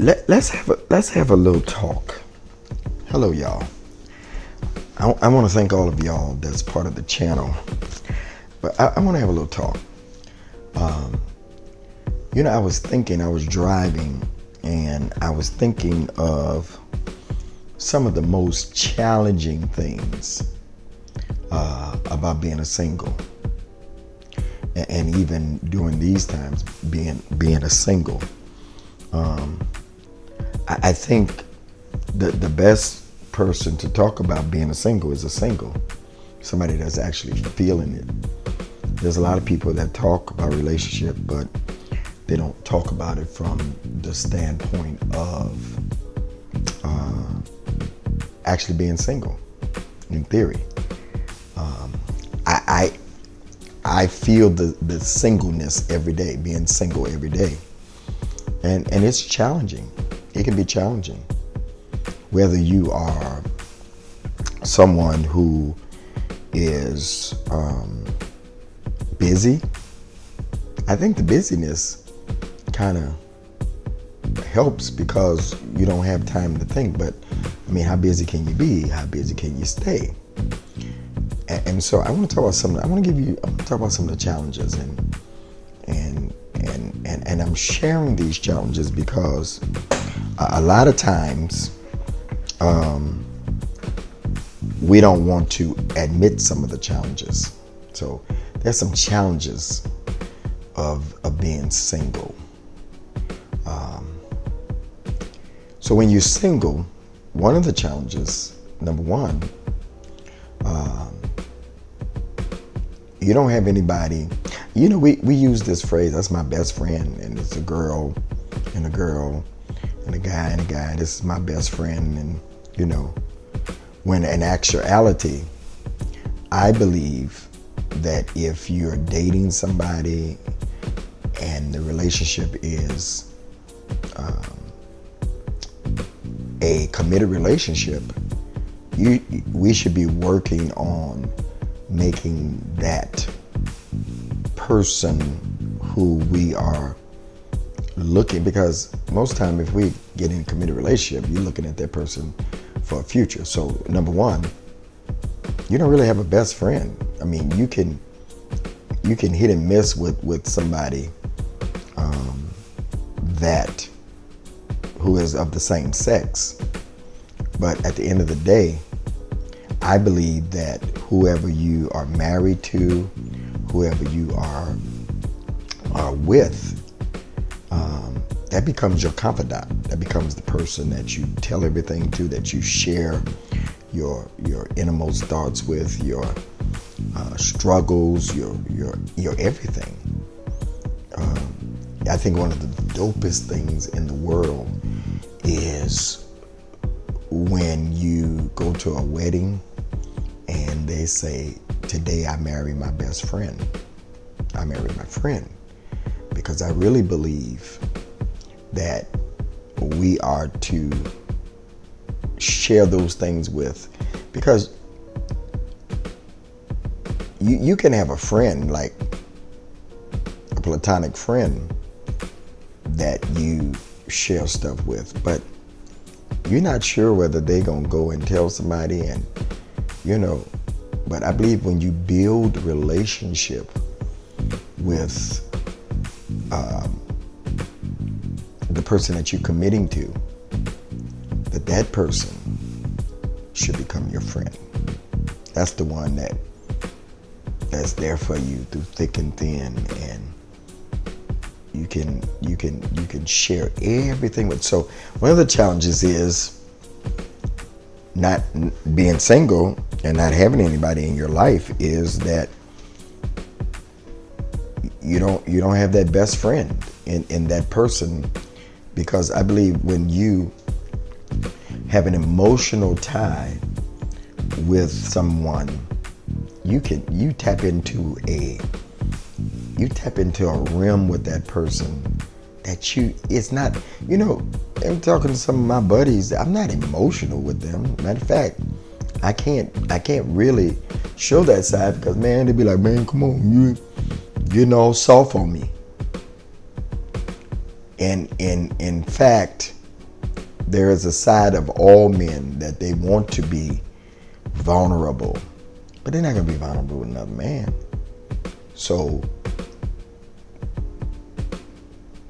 Let's have a little talk. Hello, y'all. I want to thank all of y'all that's part of the channel, but I want to have a little talk. I was driving, and I was thinking of some of the most challenging things about being a single, and even during these times, being a single. I think the best person to talk about being a single is a single, somebody that's actually feeling it. There's a lot of people that talk about relationship, but they don't talk about it from the standpoint of actually being single. In theory, I feel the singleness every day, being single every day, and it's challenging. It can be challenging, whether you are someone who is busy. I think the busyness kind of helps because you don't have time to think. But I mean, how busy can you be? How busy can you stay? And so I want to talk about some. I want to talk about some of the challenges, and I'm sharing these challenges because a lot of times we don't want to admit some of the challenges. So there's some challenges of being single. So when you're single, one of the challenges, number one, you don't have anybody. We use this phrase, that's my best friend, and it's a girl and a girl and a guy and a guy. This is my best friend. And when in actuality, I believe that if you're dating somebody and the relationship is a committed relationship, we should be working on making that person who we are looking, because most time if we get in a committed relationship, you're looking at that person for a future. So number one, you don't really have a best friend. I mean, you can hit and miss with somebody that who is of the same sex, but at the end of the day, I believe that whoever you are married to, whoever you are with, that becomes your confidant. That becomes the person that you tell everything to, that you share your innermost thoughts with, your struggles, your everything. I think one of the dopest things in the world is when you go to a wedding and they say, "Today I marry my best friend. I married my friend," because I really believe that we are to share those things with, because you can have a friend, like a platonic friend that you share stuff with, but you're not sure whether they're gonna go and tell somebody, and but I believe when you build relationship with the person that you're committing to, that person should become your friend. That's the one that's there for you through thick and thin, and you can share everything with. So one of the challenges is not being single and not having anybody in your life, is that you don't have that best friend in that person, because I believe when you have an emotional tie with someone, you tap into a realm with that person that it's not, I'm talking to some of my buddies, I'm not emotional with them. Matter of fact, I can't really show that side, because man, they'd be like, "Man, come on, you getting all soft on me." And in fact, There is a side of all men that they want to be vulnerable, but they're not going to be vulnerable with another man. So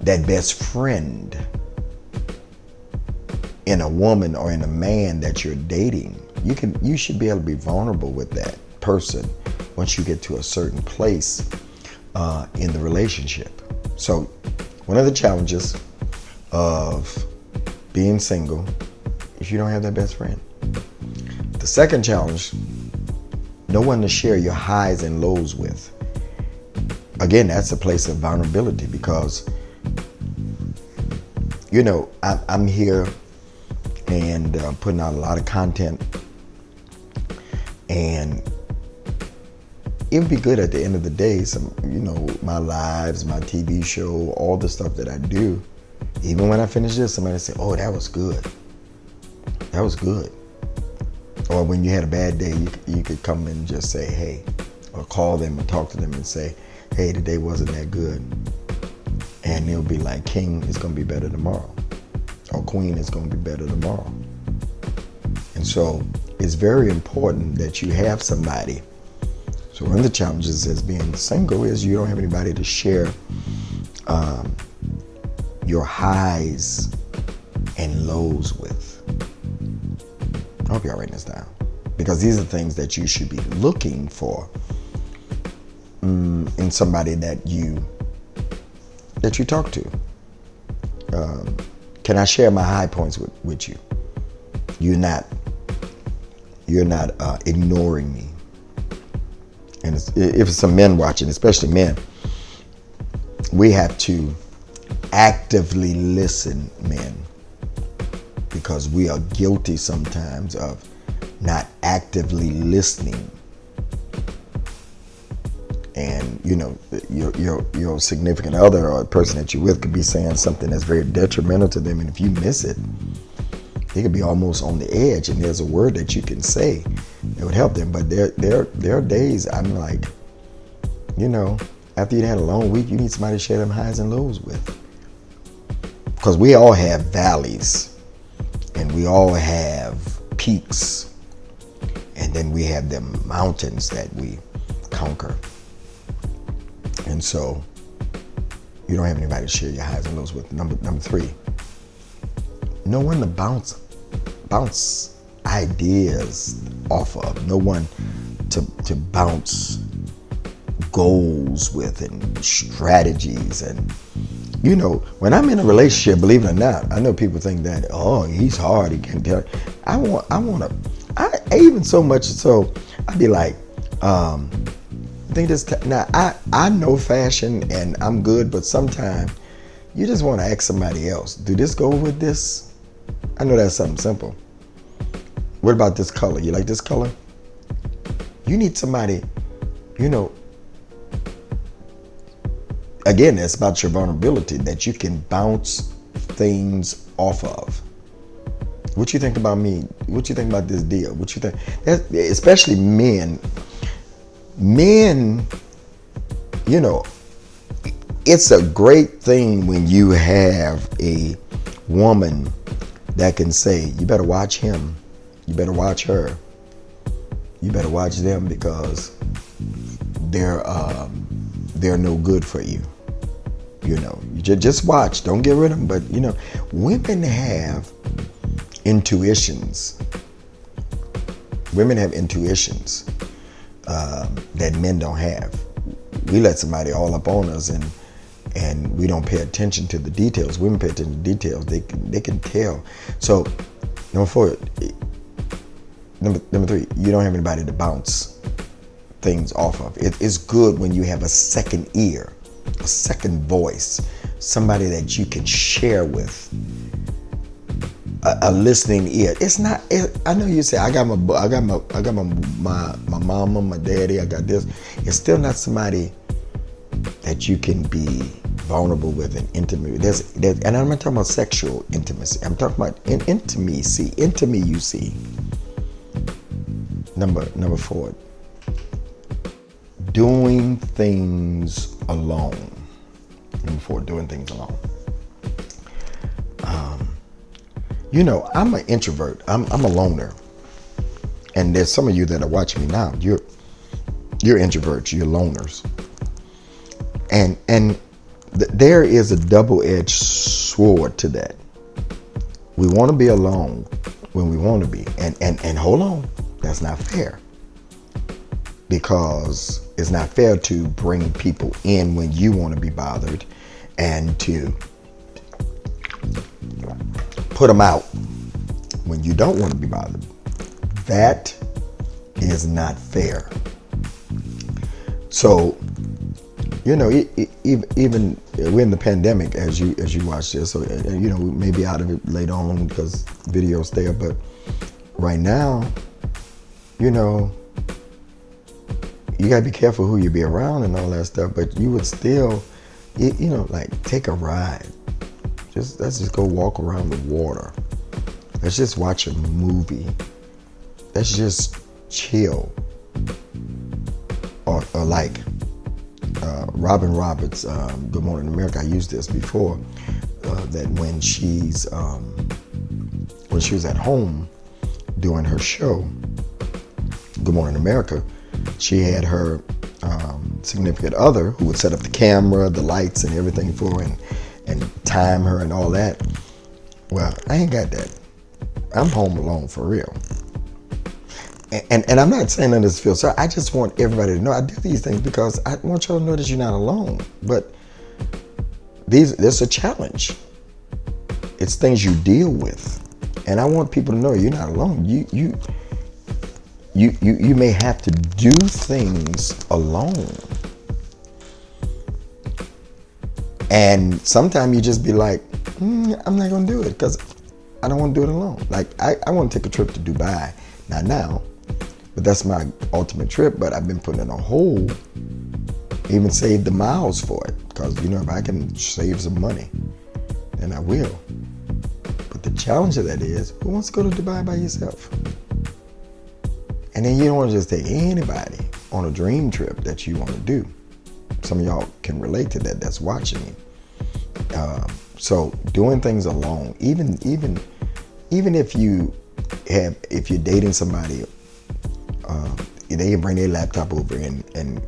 that best friend in a woman or in a man that you're dating, you should be able to be vulnerable with that person once you get to a certain place in the relationship. So one of the challenges of being single is you don't have that best friend. The second challenge, no one to share your highs and lows with. Again, that's a place of vulnerability because, you know, I'm here and putting out a lot of content, and it would be good at the end of the day, my lives, my TV show, all the stuff that I do, even when I finish this, somebody say, oh, that was good. That was good. Or when you had a bad day, you could come and just say, hey, or call them and talk to them and say, hey, today wasn't that good. And they'll be like, King is going to be better tomorrow. Or Queen is going to be better tomorrow. And so it's very important that you have somebody. So one of the challenges as being single is you don't have anybody to share your highs and lows with. I hope y'all writing this down, because these are things that you should be looking for in somebody that you talk to. Can I share my high points with you? You're not ignoring me. And if it's some men watching, especially men, we have to actively listen, men, because we are guilty sometimes of not actively listening. And your significant other or a person that you're with could be saying something that's very detrimental to them, and if you miss it, they could be almost on the edge, and there's a word that you can say that would help them. But there are days I'm like, after you had a long week, you need somebody to share them highs and lows with, because we all have valleys and we all have peaks, and then we have them mountains that we conquer. And so you don't have anybody to share your highs and lows with. Number three, no one to bounce ideas off of. No one to bounce goals with and strategies. And when I'm in a relationship, believe it or not, I know people think that, oh, he's hard, he can't tell. I even so much so I'd be like, now I know fashion and I'm good, but sometimes you just want to ask somebody else, do this go with this? I know that's something simple. What about this color? You like this color? You need somebody, again, it's about your vulnerability, that you can bounce things off of. What you think about me? What you think about this deal? What you think? Especially men, it's a great thing when you have a woman that can say, you better watch him, you better watch her, you better watch them, because they're no good for you. You just watch, don't get rid of them. But women have intuitions. Women have intuitions that men don't have. We let somebody all up on us and we don't pay attention to the details. Women pay attention to details. They can tell. So number three, you don't have anybody to bounce things off of. It's good when you have a second ear, a second voice, somebody that you can share with, a listening ear. It's not. I know you say I got my mama, my daddy. I got this. It's still not somebody that you can be vulnerable with and intimate with. And I'm not talking about sexual intimacy. I'm talking about intimacy. Intimacy. Number 4. Doing things alone. Number 4, doing things alone. I'm an introvert. I'm a loner. And there's some of you that are watching me now. You're introverts. You're loners. And there is a double-edged sword to that. We want to be alone when we want to be. And hold on, that's not fair. Because it's not fair to bring people in when you want to be bothered and to put them out when you don't want to be bothered. That is not fair. So, even we're in the pandemic as you watch this. So, we may be out of it later on because video's there. But right now, you gotta be careful who you be around and all that stuff. But you would still, like take a ride. Let's just go walk around the water. Let's just watch a movie. Let's just chill. Or like Robin Roberts, Good Morning America. I used this before. That when she was at home doing her show, Good Morning America, she had her significant other who would set up the camera, the lights, and everything for her, and time her and all that. Well, I ain't got that. I'm home alone for real. And I'm not saying that this feels sorry. I just want everybody to know I do these things because I want y'all to know that you're not alone. But there's a challenge. It's things you deal with. And I want people to know you're not alone. You may have to do things alone. And sometimes you just be like, I'm not going to do it because I don't want to do it alone. Like, I want to take a trip to Dubai. Not now, but that's my ultimate trip. But I've been putting in a hole, even saved the miles for it. Because, if I can save some money, then I will. But the challenge of that is, who wants to go to Dubai by yourself? And then you don't want to just take anybody on a dream trip that you want to do. Some of y'all can relate to that that's watching me. So doing things alone, even if you're dating somebody, they can bring their laptop over and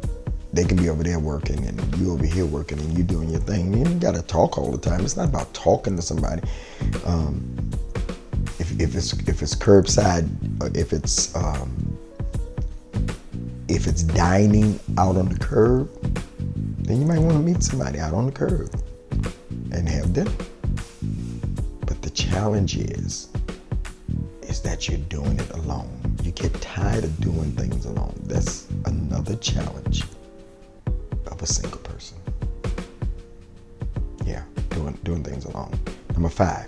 they can be over there working and you over here working and you doing your thing. You ain't gotta talk all the time. It's not about talking to somebody. If it's curbside, if it's dining out on the curb, then you might want to meet somebody out on the curb and have dinner. But the challenge is that you're doing it alone. You get tired of doing things alone. That's another challenge of a single person. Yeah, doing things alone. Number 5,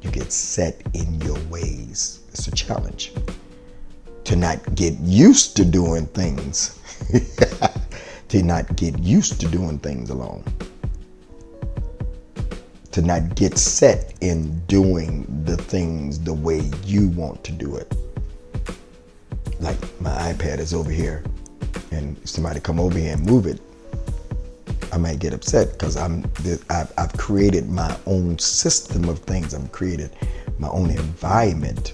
you get set in your ways. It's a challenge. To not get used to doing things. To not get used to doing things alone. To not get set in doing the things the way you want to do it. Like my iPad is over here and somebody come over here and move it, I might get upset because I've created my own system of things. I've created my own environment.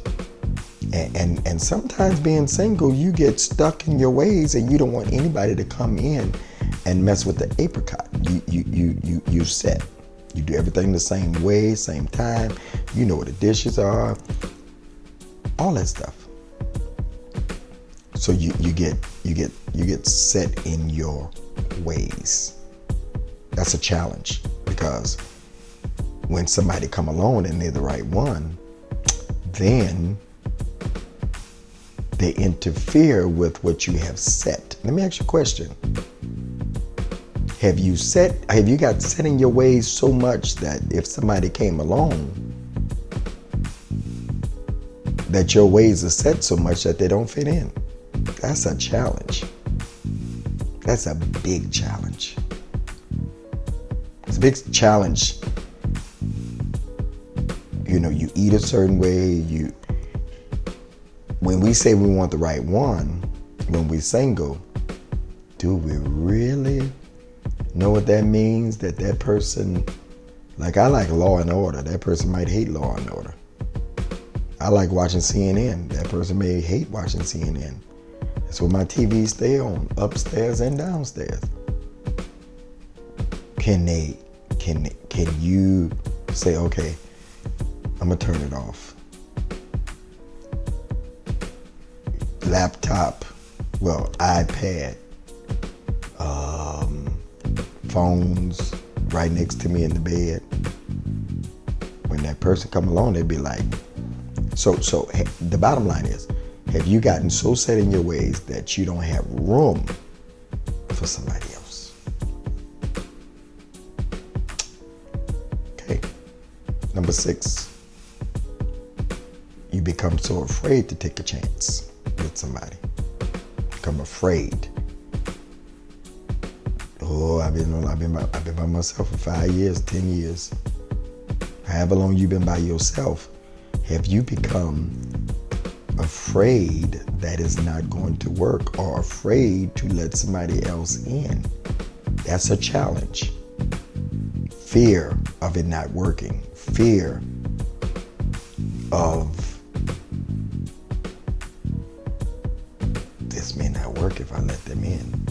And sometimes being single, you get stuck in your ways and you don't want anybody to come in and mess with the apricot. You set. You do everything the same way, same time. You know where the dishes are. All that stuff. So you get set in your ways. That's a challenge because when somebody come along and they're the right one, then they interfere with what you have set. Let me ask you a question. Have you got set in your ways so much that if somebody came along, that your ways are set so much that they don't fit in? That's a challenge. That's a big challenge. It's a big challenge. You eat a certain way. When we say we want the right one, when we're single, do we really know what that means? That person, like I like Law and Order. That person might hate Law and Order. I like watching CNN. That person may hate watching CNN. That's what my TV stay on, upstairs and downstairs. Can you say, okay, I'm gonna turn it off? Laptop, iPad, phones right next to me in the bed. When that person come along, they'd be like, so the bottom line is, have you gotten so set in your ways that you don't have room for somebody else? Okay. Number 6, you become so afraid to take a chance with somebody. Become afraid. Oh, I've been by myself for 5 years, 10 years. However long you've been by yourself, have you become afraid that it's not going to work, or afraid to let somebody else in? That's a challenge. Fear of it not working. Fear of this may not work if I let them in.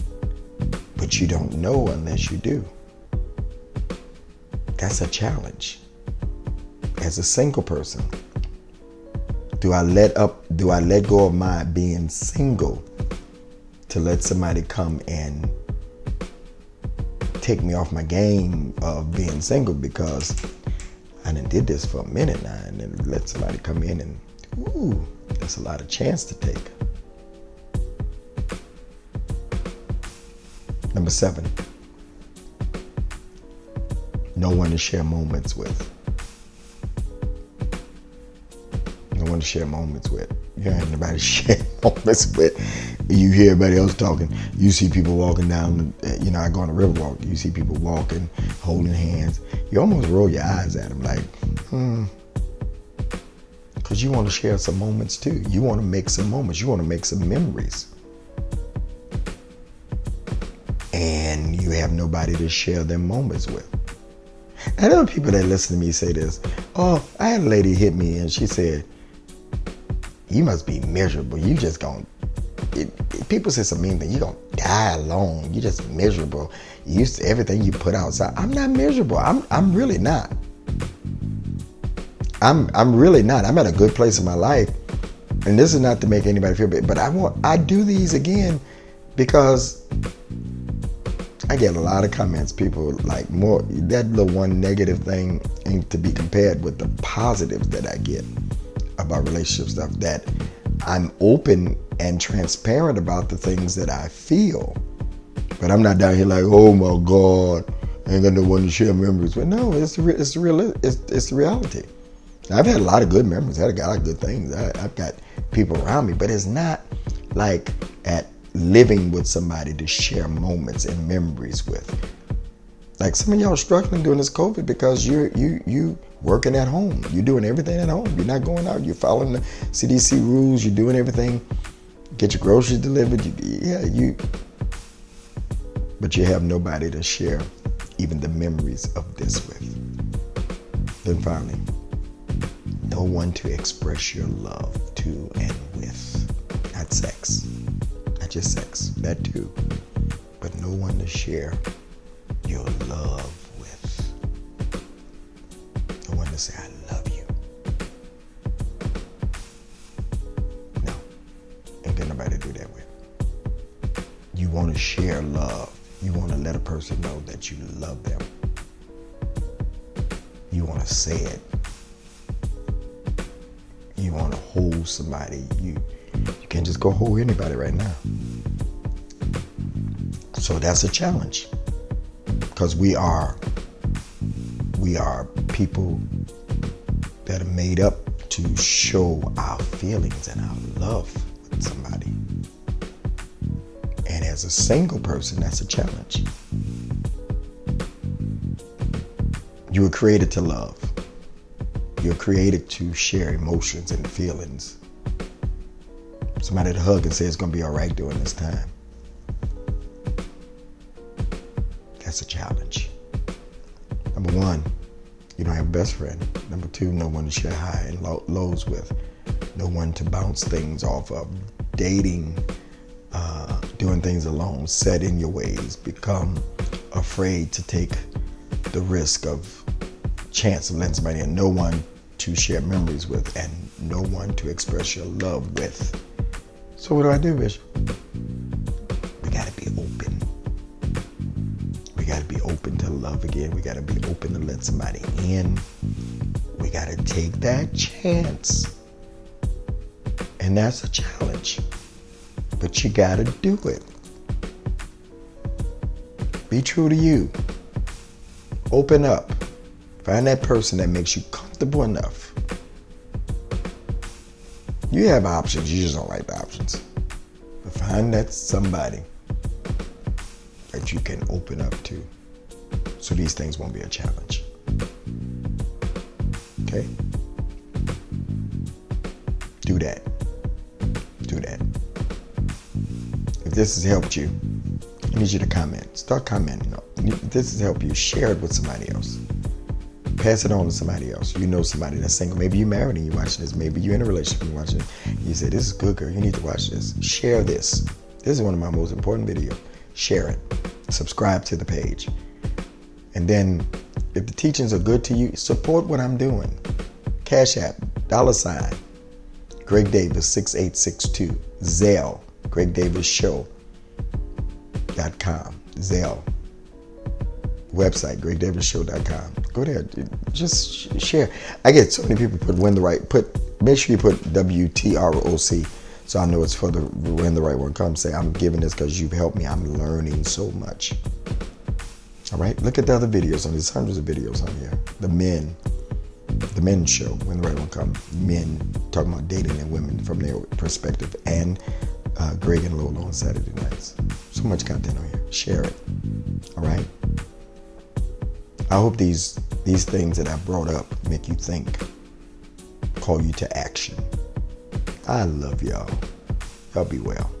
But you don't know unless you do. That's a challenge. As a single person, do I let go of my being single to let somebody come and take me off my game of being single, because I done did this for a minute now, and then let somebody come in and, that's a lot of chance to take. Number 7, no one to share moments with. No one to share moments with. You ain't nobody to share moments with. You hear everybody else talking. You see people walking down, I go on a river walk. You see people walking, holding hands. You almost roll your eyes at them like, because you want to share some moments too. You want to make some moments. You want to make some memories. And you have nobody to share them moments with. I know people that listen to me say this. Oh, I had a lady hit me and she said, you must be miserable. You just people say some mean things. You're going to die alone. You're just miserable. You used to everything you put outside. I'm not miserable. I'm really not. I'm really not. I'm at a good place in my life. And this is not to make anybody feel bad, but I do these again because I get a lot of comments. People like more, that little one negative thing ain't to be compared with the positives that I get about relationship stuff, that I'm open and transparent about the things that I feel. But I'm not down here like, oh my God, I ain't got no one to share memories with. No, it's the reality. I've had a lot of good memories. I've got a lot of good things. I've got people around me, but it's not like at living with somebody to share moments and memories with. Like some of y'all are struggling during this COVID because you working at home. You're doing everything at home. You're not going out. You're following the CDC rules. You're doing everything. Get your groceries delivered. But you have nobody to share even the memories of this with. Then finally, no one to express your love to and with. Not sex. Not just sex. That too. But no one to share your love with. No one to say, I love you. No. Ain't got nobody to do that with. You want to share love. You want to let a person know that you love them. You want to say it. You want to hold somebody. You can't just go hold anybody right now. So that's a challenge. Because we are people that are made up to show our feelings and our love with somebody. And as a single person, that's a challenge. You were created to love. You're created to share emotions and feelings. Somebody to hug and say it's going to be all right during this time. That's a challenge. Number 1, you don't have a best friend. Number 2, no one to share high and lows with. no one to bounce things off of. Dating, doing things alone, set in your ways, become afraid to take the risk of chance of letting somebody in, no one to share memories with, and no one to express your love with. So what do I do, Bishop? We gotta be open. We gotta be open to love again. We gotta be open to let somebody in. We gotta take that chance. And that's a challenge. But you gotta do it. Be true to you. Open up. Find that person that makes you comfortable enough. You have options, you just don't like the options. But find that somebody that you can open up to, so these things won't be a challenge. Okay? Do that. Do that. If this has helped you, I need you to comment. Start commenting. If this has helped you, share it with somebody else. Pass it on to somebody else. You know somebody that's single. Maybe you're married and you're watching this. Maybe you're in a relationship and you're watching it. You say, this is good, girl. You need to watch this. Share this. This is one of my most important videos. Share it. Subscribe to the page. And then, if the teachings are good to you, support what I'm doing. Cash App, $, Greg Davis 6862, Zelle, GregDavisShow.com, Zelle. Website, GregDavisShow.com. Go there. Just share. I get so many people make sure you put WTROC so I know it's for when the right one comes. Say, I'm giving this because you've helped me. I'm learning so much. All right? Look at the other videos. There's hundreds of videos on here. The men's show, when the right one comes. Men talking about dating and women from their perspective. And Greg and Lola on Saturday nights. So much content on here. Share it. All right? I hope these things that I brought up make you think, call you to action. I love y'all. Y'all be well.